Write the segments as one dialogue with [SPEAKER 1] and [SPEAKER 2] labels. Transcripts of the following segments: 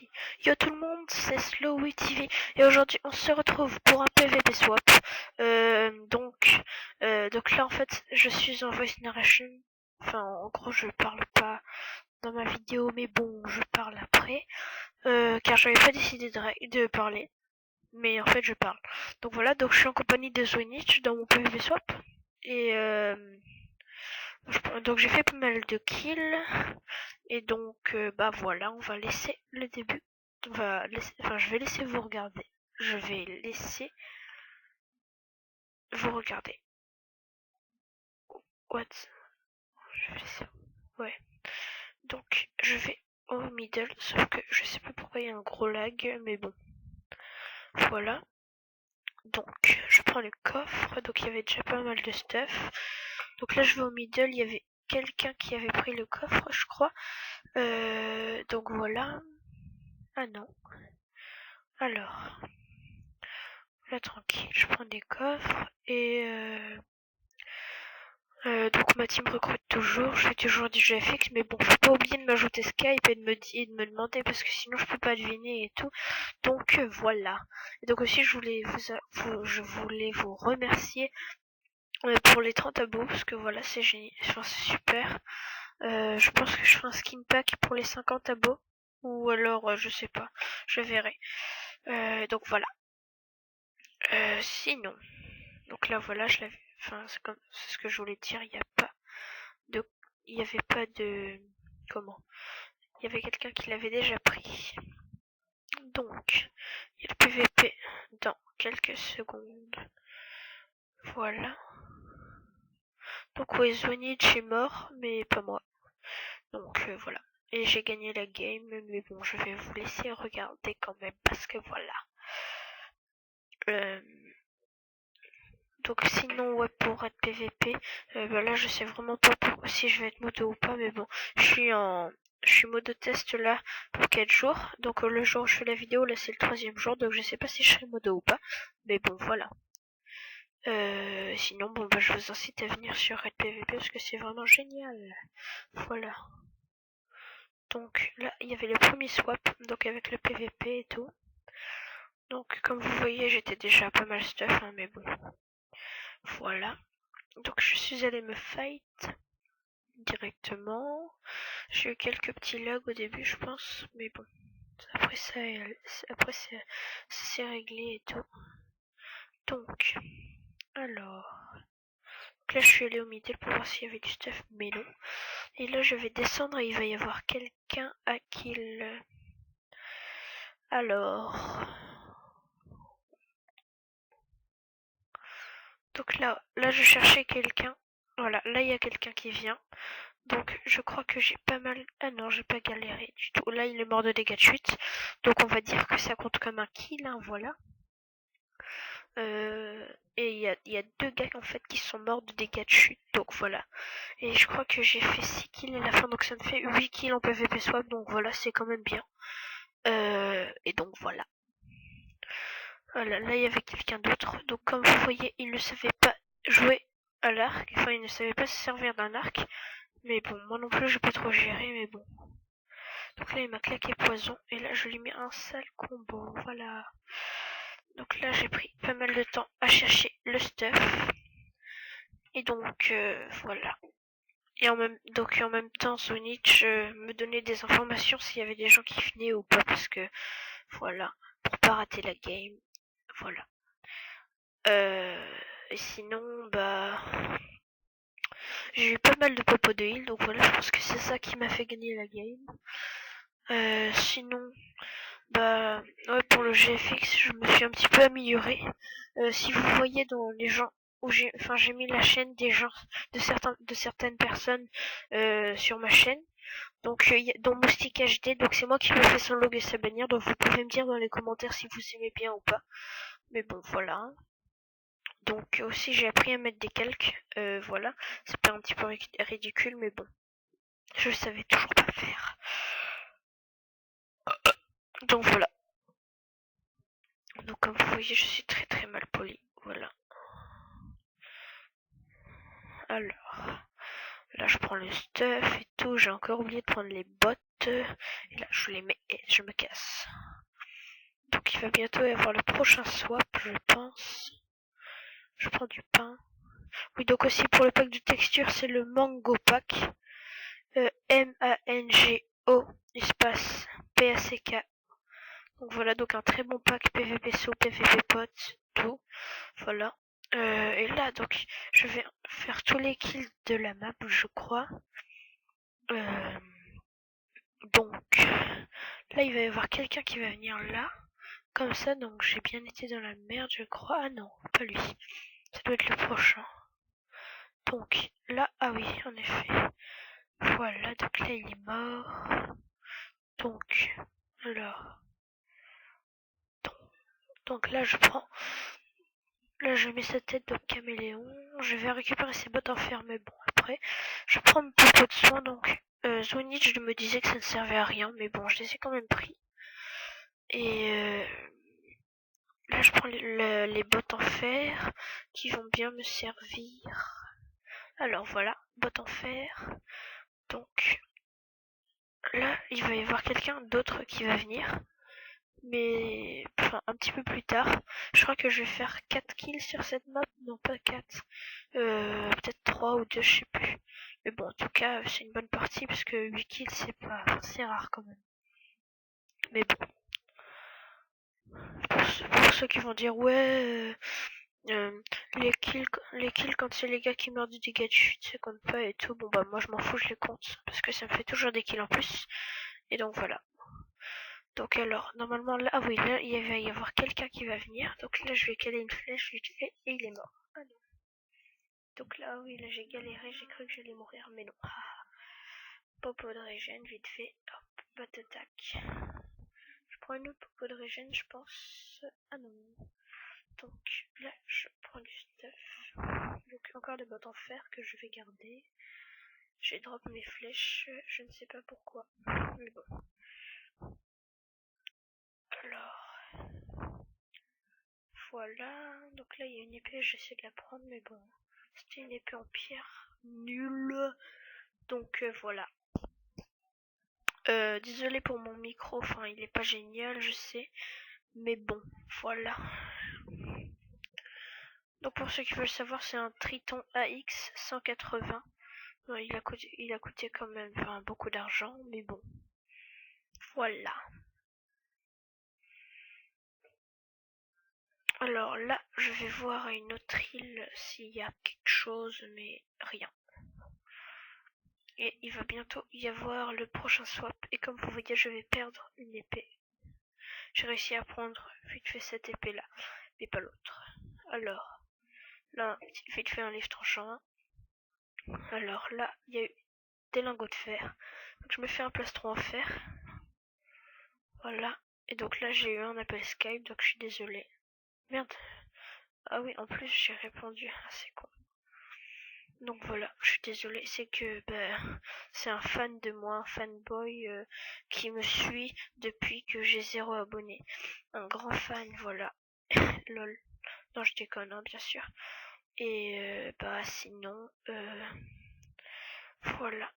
[SPEAKER 1] parti. Yo tout le monde, c'est Slowy TV et aujourd'hui on se retrouve pour un PVP swap. Donc là en fait je suis en voice narration. Enfin en gros je parle pas dans ma vidéo mais bon je parle après. Car j'avais pas décidé de parler. Mais en fait je parle. Donc voilà, donc je suis en compagnie de Zwinich dans mon PVP swap. Et donc j'ai fait pas mal de kills. Et donc bah voilà, on va laisser le début. Je vais laisser vous regarder. Je vais laisser vous regarder. What? Je vais laisser. Ouais. Donc je vais au middle, sauf que je sais pas pourquoi il y a un gros lag, mais bon. Voilà. Donc je prends le coffre, donc il y avait déjà pas mal de stuff. Donc là je vais au middle, il y avait quelqu'un qui avait pris le coffre, je crois. Donc voilà. Ah non. Alors. Là tranquille, je prends des coffres et donc ma team recrute toujours, je fais toujours du GFX, mais bon, faut pas oublier de m'ajouter Skype et de me demander parce que sinon je peux pas deviner et tout. Donc voilà. Et donc aussi je voulais vous remercier pour les 30 abos parce que voilà c'est génial, enfin, c'est super. Je pense que je ferai un skin pack pour les 50 abos ou alors je sais pas, je verrai. Donc voilà. Sinon, donc là voilà, je l'avais, enfin c'est ce que je voulais dire. Il y avait pas de, comment, il y avait quelqu'un qui l'avait déjà pris. Donc il y a le PVP dans quelques secondes. Voilà. Donc ouais, Zonich est mort, mais pas moi. Donc voilà. Et j'ai gagné la game, mais bon, je vais vous laisser regarder quand même parce que voilà. Donc sinon ouais, pour être PVP, bah là je sais vraiment pas si je vais être modo ou pas, mais bon, je suis modo test là pour 4 jours. Donc le jour où je fais la vidéo, là c'est le 3e jour, donc je sais pas si je serai modo ou pas, mais bon voilà. Sinon bon bah je vous incite à venir sur Red PVP parce que c'est vraiment génial. Voilà. Donc là il y avait le premier swap, donc avec le PVP et tout. Donc comme vous voyez j'étais déjà pas mal stuff, hein, mais bon. Voilà. Donc je suis allée me fight directement. J'ai eu quelques petits lags au début je pense, mais bon. Après ça s'est réglé et tout. Donc, alors. Donc là je suis allée au middle pour voir s'il y avait du stuff, mais non. Et là je vais descendre et il va y avoir quelqu'un à kill. Alors. Donc là je cherchais quelqu'un. Voilà, là il y a quelqu'un qui vient. Donc je crois que j'ai pas mal... Ah non, j'ai pas galéré du tout. Là il est mort de dégâts de chute. Donc on va dire que ça compte comme un kill, hein, voilà. Et il y a 2 gars en fait qui sont morts de dégâts de chute. Donc voilà. Et je crois que j'ai fait 6 kills à la fin. Donc ça me fait 8 kills en PvP swap. Donc voilà, c'est quand même bien. Et donc voilà. Voilà, là il y avait quelqu'un d'autre. Donc comme vous voyez, il ne savait pas jouer à l'arc. Enfin, il ne savait pas se servir d'un arc. Mais bon, moi non plus, je peux trop gérer, mais bon. Donc là, il m'a claqué poison. Et là, je lui mets un sale combo. Voilà. Donc là, j'ai pris pas mal de temps à chercher le stuff. Et donc, voilà. Et en même temps, Zonich me donnait des informations s'il y avait des gens qui venaient ou pas. Parce que, voilà. Pour pas rater la game. Voilà. Et sinon, bah... j'ai eu pas mal de popo de heal, donc voilà, je pense que c'est ça qui m'a fait gagner la game. Sinon, bah, ouais, pour le GFX, je me suis un petit peu amélioré. Si vous voyez dans les gens où j'ai mis la chaîne des gens, de certaines personnes, sur ma chaîne. Donc, dont Moustique HD, donc c'est moi qui lui ai fait son logo et sa bannière, donc vous pouvez me dire dans les commentaires si vous aimez bien ou pas. Mais bon, voilà. Donc aussi j'ai appris à mettre des calques, voilà. C'est pas un petit peu ridicule, mais bon. Je savais toujours pas faire. Donc voilà. Donc comme vous voyez, je suis très très mal poli. Voilà. Alors, là je prends le stuff et tout. J'ai encore oublié de prendre les bottes. Et là, je les mets et je me casse. Donc il va bientôt y avoir le prochain swap, je pense. Je prends du pain. Oui, donc aussi pour le pack de texture, c'est le Mango Pack. M-A-N-G-O, espace P-A-C-K. Donc voilà, donc un très bon pack PVP SO, PVP potes, tout. Voilà. Et là, donc, je vais faire tous les kills de la map, je crois. Donc, là, il va y avoir quelqu'un qui va venir là. Comme ça, donc j'ai bien été dans la merde, je crois. Ah non, pas lui. Ça doit être le prochain. Donc, là, ah oui, en effet. Voilà, donc là, il est mort. Donc, alors. Donc là, je prends. Là, je mets sa tête de caméléon. Je vais récupérer ses bottes en fer, mais bon, après, je prends mon pot de soin. Donc, Zwinich me disait que ça ne servait à rien, mais bon, je les ai quand même pris. Et là, je prends les bottes en fer qui vont bien me servir. Alors voilà, bottes en fer. Donc, là, il va y avoir quelqu'un d'autre qui va venir. Mais enfin, un petit peu plus tard. Je crois que je vais faire 4 kills sur cette map. Non, pas 4. Peut-être 3 ou 2, je sais plus. Mais bon, en tout cas, c'est une bonne partie parce que 8 kills, c'est rare quand même. Mais bon. Pour ceux qui vont dire, ouais, les kills quand c'est les gars qui meurent du dégât de chute, ça compte pas et tout. Bon, bah, moi, je m'en fous, je les compte. Parce que ça me fait toujours des kills en plus. Et donc, voilà. Donc alors, normalement là, ah oui, là, il va y avoir quelqu'un qui va venir. Donc là, je vais caler une flèche vite fait et il est mort. Ah non. Donc là, oui, là, j'ai galéré, j'ai cru que j'allais mourir, mais non. Popo de régène, vite fait. Hop, bat attaque. Je prends une autre popo de régène, je pense. Ah non. Donc là, je prends du stuff. Donc encore des bottes en fer que je vais garder. J'ai drop mes flèches, je ne sais pas pourquoi. Mais bon. Alors, voilà, donc là il y a une épée, j'essaie de la prendre, mais bon, c'était une épée en pierre, nulle, donc voilà. Désolé pour mon micro, enfin il est pas génial, je sais, mais bon, voilà. Donc pour ceux qui veulent savoir, c'est un Triton AX 180. Bon, il a coûté quand même beaucoup d'argent, mais bon, voilà. Alors là, je vais voir à une autre île s'il y a quelque chose, mais rien. Et il va bientôt y avoir le prochain swap. Et comme vous voyez, je vais perdre une épée. J'ai réussi à prendre vite fait cette épée là, mais pas l'autre. Alors, là, vite fait un livre tranchant. Alors là, il y a eu des lingots de fer. Donc je me fais un plastron en fer. Voilà. Et donc là, j'ai eu un appel Skype, donc je suis désolée. Merde. Ah oui, en plus, j'ai répondu. C'est con. Donc voilà, je suis désolée, c'est que c'est un fan de moi, un fanboy qui me suit depuis que j'ai 0 abonné. Un grand fan, voilà. Lol. Non, je déconne, hein, bien sûr. Et sinon, voilà.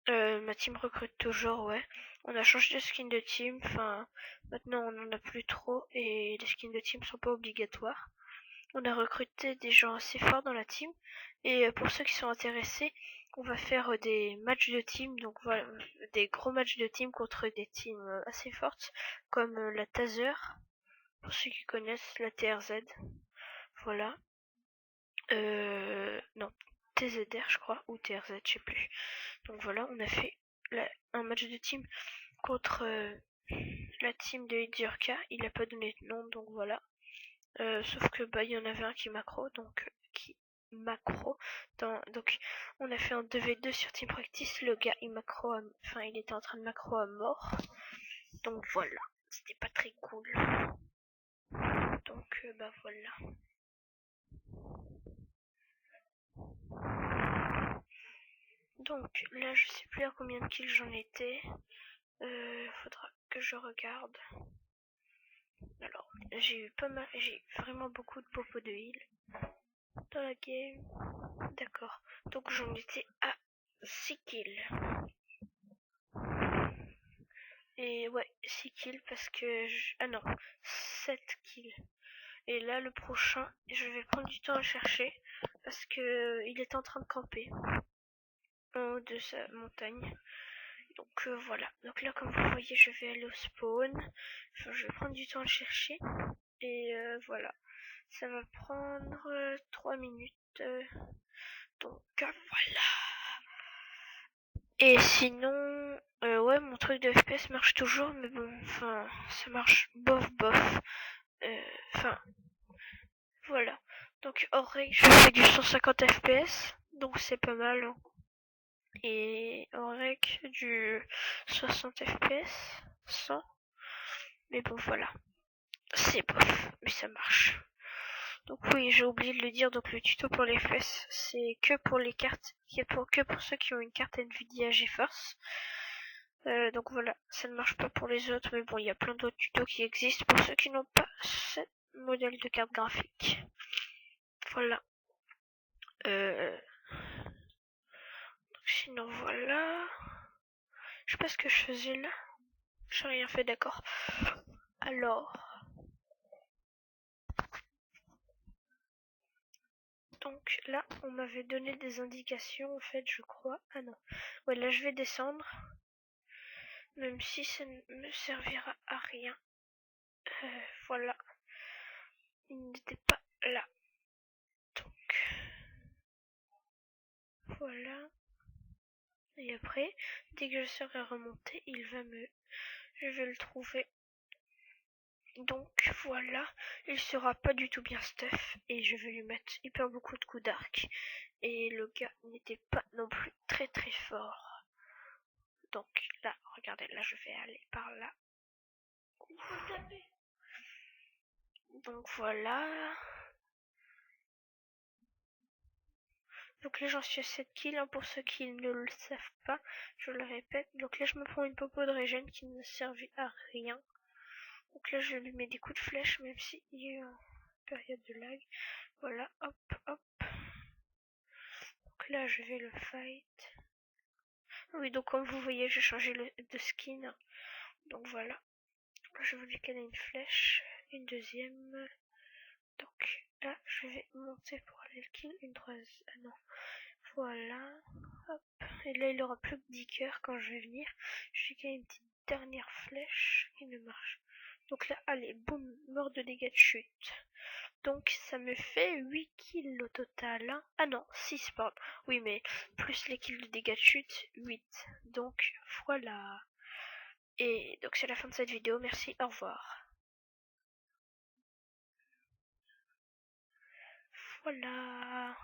[SPEAKER 1] Ma team recrute toujours, ouais. On a changé de skin de team, enfin, maintenant on en a plus trop et les skins de team sont pas obligatoires. On a recruté des gens assez forts dans la team. Et pour ceux qui sont intéressés, on va faire des matchs de team, donc voilà, des gros matchs de team contre des teams assez fortes, comme la Taser, pour ceux qui connaissent, la TRZ, voilà. Non, TZR je crois, ou TRZ, je sais plus. Donc voilà, on a fait un match de team contre la team de Idiorka, il a pas donné de nom, donc voilà. Sauf que il y en avait un qui macro, donc donc on a fait un 2v2 sur Team Practice, le gars il il était en train de macro à mort. Donc voilà, c'était pas très cool. Donc voilà. Donc là je sais plus à combien de kills j'en étais. Faudra que je regarde. Alors, j'ai vraiment beaucoup de popos de heal dans la game. D'accord. Donc j'en étais à 6 kills. Et ouais, 6 kills parce que... Ah non, 7 kills. Et là, le prochain, je vais prendre du temps à le chercher parce que il est en train de camper en haut de sa montagne. Donc voilà. Donc là, comme vous voyez, je vais aller au spawn. Enfin, je vais prendre du temps à le chercher. Et voilà. Ça va prendre 3 minutes. Donc voilà. Et sinon, ouais, mon truc de FPS marche toujours, mais bon, enfin, ça marche bof bof. Enfin, voilà. Donc hors règle, je fais du 150 FPS, donc c'est pas mal. Hein. Et hors règle, du 60 FPS, 100. Mais bon, voilà. C'est bof, mais ça marche. Donc oui, j'ai oublié de le dire, donc le tuto pour les FPS, c'est que pour les cartes, que pour ceux qui ont une carte Nvidia GeForce. Donc voilà, ça ne marche pas pour les autres, mais bon, il y a plein d'autres tutos qui existent pour ceux qui n'ont pas ce modèle de carte graphique. Voilà. Sinon voilà. Je sais pas ce que je faisais là. J'ai rien fait, d'accord. Alors. Donc là, on m'avait donné des indications, en fait, je crois. Ah non. Ouais, là, je vais descendre. Même si ça ne me servira à rien. Voilà. Il n'était pas là. Donc. Voilà. Et après, dès que je serai remonté, je vais le trouver. Donc voilà, il sera pas du tout bien stuff et je vais lui mettre hyper beaucoup de coups d'arc. Et le gars n'était pas non plus très très fort. Donc là, regardez, là je vais aller par là. Donc voilà. Donc là j'en suis à 7 kills, hein, pour ceux qui ne le savent pas, je le répète. Donc là je me prends une popo de régène qui ne servit à rien. Donc là je lui mets des coups de flèche même si il y a eu une période de lag. Voilà, hop, hop. Donc là je vais le fight. Oui, donc comme vous voyez j'ai changé de skin. Donc voilà. Je vais lui caler une flèche, une deuxième. Donc là je vais monter pour aller le kill, une troisième. Ah non. Voilà. Hop. Et là il aura plus que 10 cœurs quand je vais venir. Je vais caler une petite dernière flèche qui ne marche. Donc là, allez, boum, mort de dégâts de chute. Donc ça me fait 8 kills au total. Hein. Ah non, 6 pardon. Oui, mais plus les kills de dégâts de chute, 8. Donc voilà. Et donc c'est la fin de cette vidéo. Merci, au revoir. Voilà.